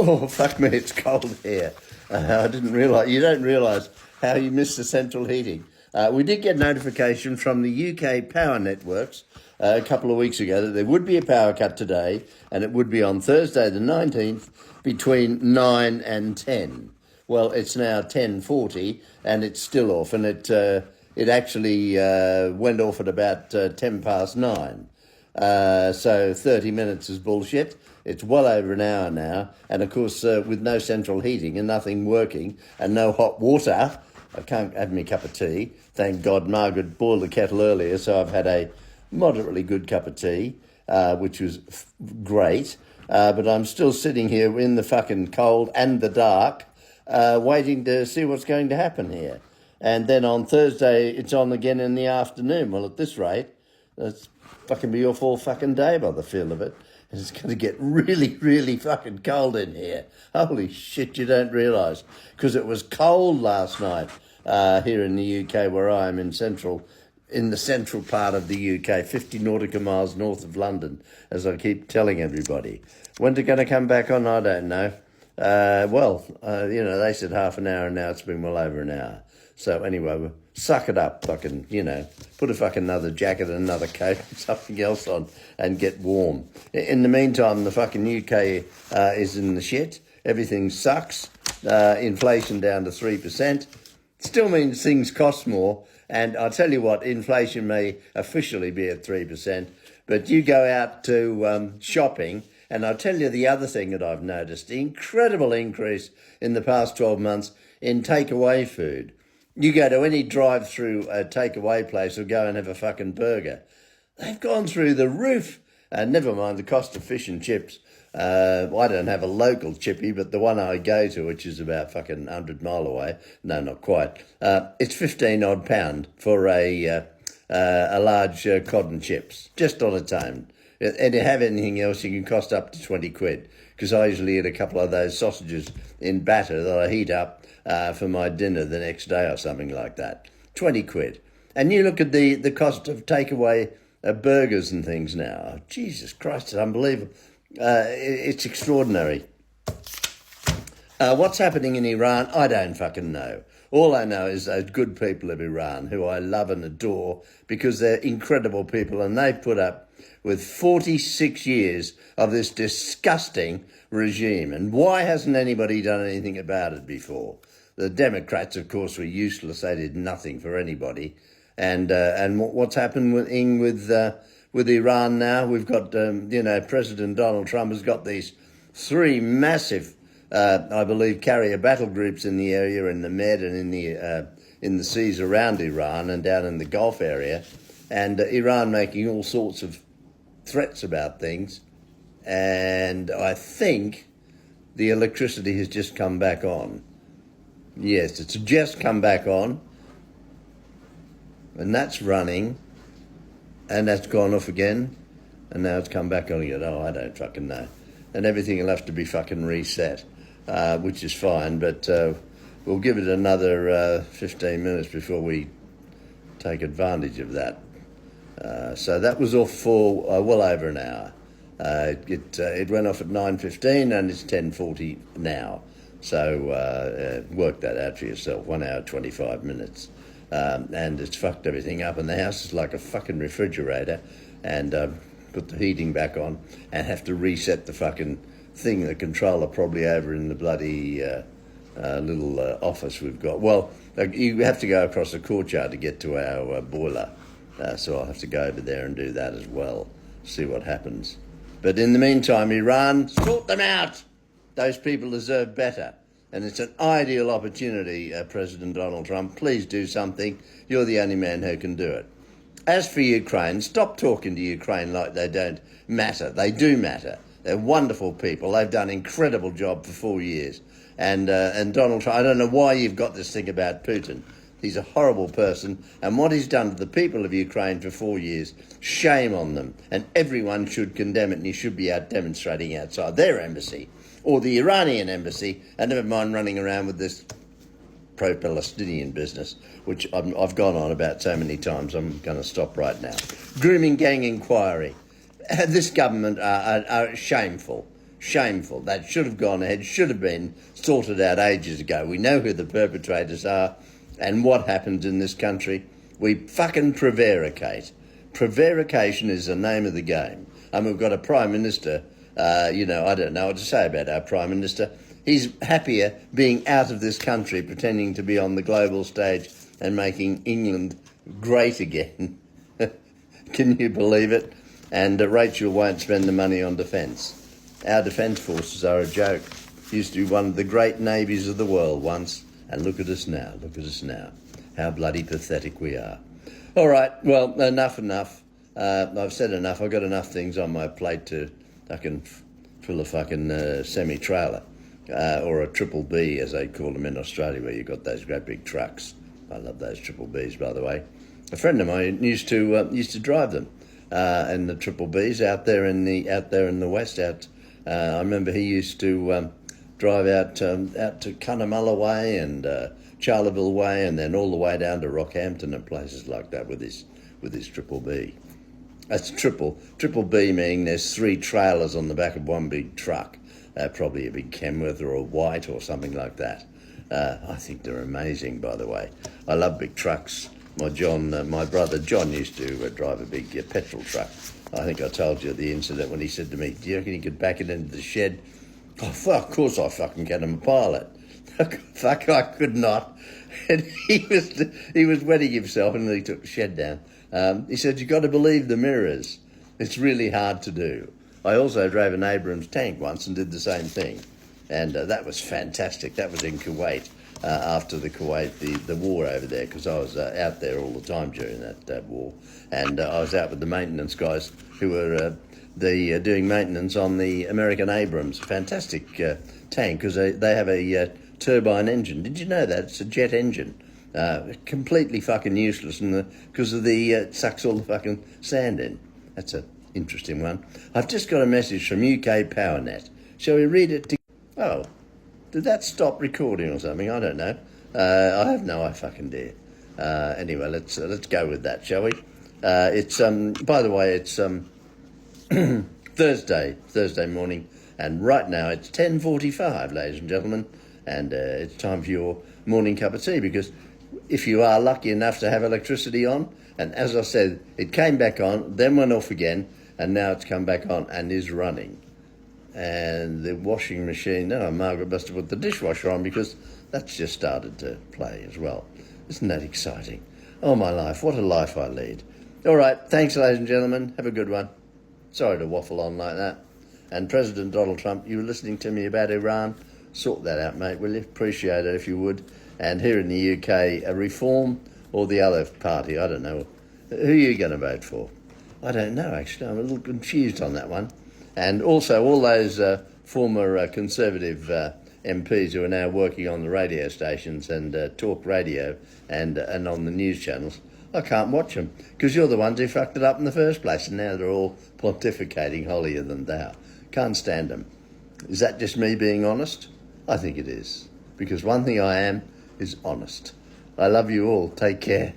Oh, fuck me, it's cold here. I didn't realise. You don't realise how you miss the central heating. We did get notification from the UK power networks a couple of weeks ago that there would be a power cut today, and it would be on Thursday the 19th between 9 and 10. Well, it's now 10:40 and it's still off, and it actually went off at about 10 past 9. So 30 minutes is bullshit. It's well over an hour now. And of course, with no central heating and nothing working and no hot water, I can't have me cup of tea. Thank God Margaret boiled the kettle earlier, so I've had a moderately good cup of tea, which was great. But I'm still sitting here in the fucking cold and the dark, waiting to see what's going to happen here. And then on Thursday, it's on again in the afternoon. Well, at this rate, that's fucking be off all fucking day by the feel of it. And it's going to get really, really fucking cold in here. Holy shit, you don't realise. Because it was cold last night here in the UK where I am in the central part of the UK, 50 nautical miles north of London, as I keep telling everybody. When's it going to come back on? I don't know. They said half an hour and now it's been well over an hour. So anyway, suck it up, fucking, put a fucking another jacket and another coat and something else on and get warm. In the meantime, the fucking UK is in the shit. Everything sucks. Inflation down to 3%. Still means things cost more. And I'll tell you what, inflation may officially be at 3%, but you go out to shopping, and I'll tell you the other thing that I've noticed, the incredible increase in the past 12 months in takeaway food. You go to any drive-through takeaway place or go and have a fucking burger. They've gone through the roof. Never mind the cost of fish and chips. I don't have a local chippy, but the one I go to, which is about fucking 100 mile away, no, not quite, it's 15 odd pound for a large cod and chips, just on its own. And to have anything else, you can cost up to 20 quid, because I usually eat a couple of those sausages in batter that I heat up for my dinner the next day or something like that. 20 quid. And you look at the cost of takeaway burgers and things now. Oh, Jesus Christ, it's unbelievable. It's extraordinary. What's happening in Iran, I don't fucking know. All I know is those good people of Iran, who I love and adore, because they're incredible people, and they've put up with 46 years of this disgusting regime. And why hasn't anybody done anything about it before? The Democrats, of course, were useless. They did nothing for anybody. And what's happened with Iran now? We've got, President Donald Trump has got these three massive, I believe, carrier battle groups in the area, in the Med and in the seas around Iran and down in the Gulf area, and Iran making all sorts of threats about things. And I think the electricity has just come back on. Yes, it's just come back on, and that's running, and that's gone off again, and now it's come back on again. Oh, I don't fucking know. And everything will have to be fucking reset, which is fine, but we'll give it another 15 minutes before we take advantage of that. So that was off for well over an hour. It went off at 9:15 and it's 10:40 now. So work that out for yourself, 1 hour, 25 minutes. And it's fucked everything up, and the house is like a fucking refrigerator, and put the heating back on and have to reset the fucking thing, the controller probably over in the bloody little office we've got. Well, you have to go across the courtyard to get to our boiler, so I'll have to go over there and do that as well, see what happens. But in the meantime, Iran, sort them out! Those people deserve better. And it's an ideal opportunity, President Donald Trump. Please do something. You're the only man who can do it. As for Ukraine, stop talking to Ukraine like they don't matter. They do matter. They're wonderful people. They've done an incredible job for 4 years. And Donald Trump, I don't know why you've got this thing about Putin. He's a horrible person. And what he's done to the people of Ukraine for 4 years, shame on them. And everyone should condemn it, and he should be out demonstrating outside their embassy or the Iranian embassy, and never mind running around with this pro-Palestinian business, which I've gone on about so many times. I'm going to stop right now. Grooming gang inquiry. This government are shameful. Shameful. That should have gone ahead, should have been sorted out ages ago. We know who the perpetrators are and what happens in this country. We fucking prevaricate. Prevarication is the name of the game. And we've got a Prime Minister, I don't know what to say about our Prime Minister. He's happier being out of this country, pretending to be on the global stage and making England great again. Can you believe it? And Rachel won't spend the money on defence. Our defence forces are a joke. Used to be one of the great navies of the world once, and look at us now, How bloody pathetic we are. All right, well, enough. I've said enough. I've got enough things on my plate to fucking fill a fucking semi-trailer, or a triple B, as they call them in Australia, where you've got those great big trucks. I love those triple Bs, by the way. A friend of mine used to drive them, and the triple Bs out there in the west. I remember he used to drive out to Cunnamulla Way and Charleville Way, and then all the way down to Rockhampton and places like that with his triple B. That's triple B, meaning there's 3 trailers on the back of one big truck, probably a big Kenworth or a White or something like that. I think they're amazing, by the way. I love big trucks. My brother John used to drive a big petrol truck. I think I told you the incident when he said to me, "Do you reckon you could back it into the shed?" Oh, fuck, of course I fucking can. I'm a pilot. Fuck, I could not. And he was wetting himself, and he took the shed down. He said, "You've got to believe the mirrors. It's really hard to do." I also drove an Abrams tank once and did the same thing. And that was fantastic. That was in Kuwait, after the war over there, because I was out there all the time during that war. And I was out with the maintenance guys who were doing maintenance on the American Abrams. Fantastic tank, because they have a turbine engine. Did you know that? It's a jet engine. Completely fucking useless because of the it sucks all the fucking sand in. That's an interesting one. I've just got a message from UK PowerNet. Shall we read it? Oh, did that stop recording or something? I don't know. I have no idea. Anyway, let's go with that, shall we? It's by the way, it's Thursday morning, and right now it's 10:45, ladies and gentlemen, and it's time for your morning cup of tea, because if you are lucky enough to have electricity on, and as I said, it came back on, then went off again, and now it's come back on and is running. And the washing machine, Margaret must have put the dishwasher on, because that's just started to play as well. Isn't that exciting? Oh, my life, what a life I lead. All right, thanks, ladies and gentlemen. Have a good one. Sorry to waffle on like that. And President Donald Trump, you were listening to me about Iran. Sort that out, mate, will you? Appreciate it if you would. And here in the UK, a Reform or the other party, I don't know. Who are you going to vote for? I don't know, actually. I'm a little confused on that one. And also all those former Conservative MPs who are now working on the radio stations and talk radio and on the news channels, I can't watch them, because you're the ones who fucked it up in the first place, and now they're all pontificating holier than thou. Can't stand them. Is that just me being honest? I think it is, because one thing I am is honest. I love you all. Take care.